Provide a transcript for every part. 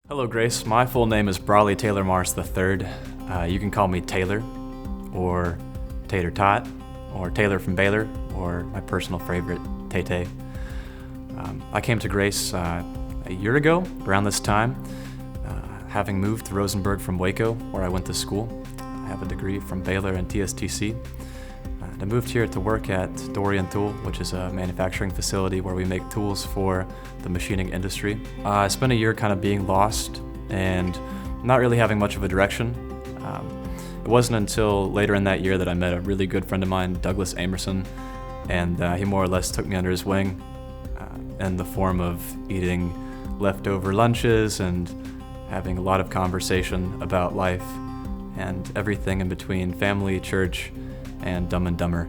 Hello, Grace. My full name is Brawley Taylor Marze III. You can call me Taylor, or Tater Tot, or Taylor from Baylor, or my personal favorite, Tay-Tay. I came to Grace a year ago, around this time, having moved to Rosenberg from Waco, where I went to school. I have a degree from Baylor and TSTC. I moved here to work at Dorian Tool, which is a manufacturing facility where we make tools for the machining industry. I spent a year kind of being lost and not really having much of a direction. It wasn't until later in that year that I met a really good friend of mine, Douglas Amerson, and he more or less took me under his wing in the form of eating leftover lunches and having a lot of conversation about life and everything in between family, church, and Dumb and Dumber.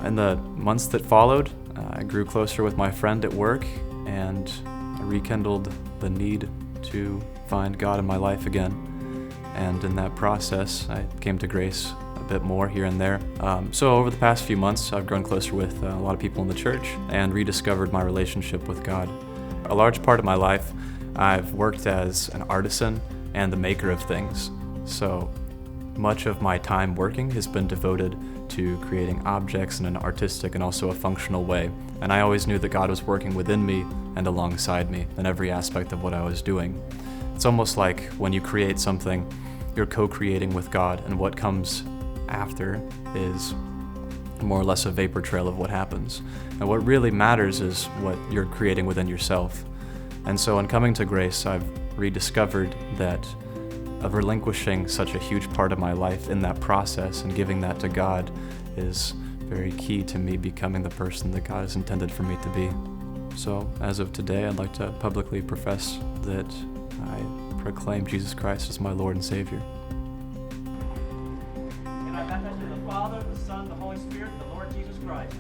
In the months that followed, I grew closer with my friend at work, and I rekindled the need to find God in my life again. And in that process, I came to Grace a bit more here and there. So over the past few months, I've grown closer with a lot of people in the church and rediscovered my relationship with God. A large part of my life, I've worked as an artisan and the maker of things. So much of my time working has been devoted to creating objects in an artistic and also a functional way. And I always knew that God was working within me and alongside me in every aspect of what I was doing. It's almost like when you create something, you're co-creating with God, and what comes after is more or less a vapor trail of what happens. And what really matters is what you're creating within yourself. And so in coming to Grace, I've rediscovered that of relinquishing such a huge part of my life in that process and giving that to God is very key to me becoming the person that God has intended for me to be. So as of today, I'd like to publicly profess that I proclaim Jesus Christ as my Lord and Savior. And I baptize in the Father, the Son, the Holy Spirit, the Lord Jesus Christ.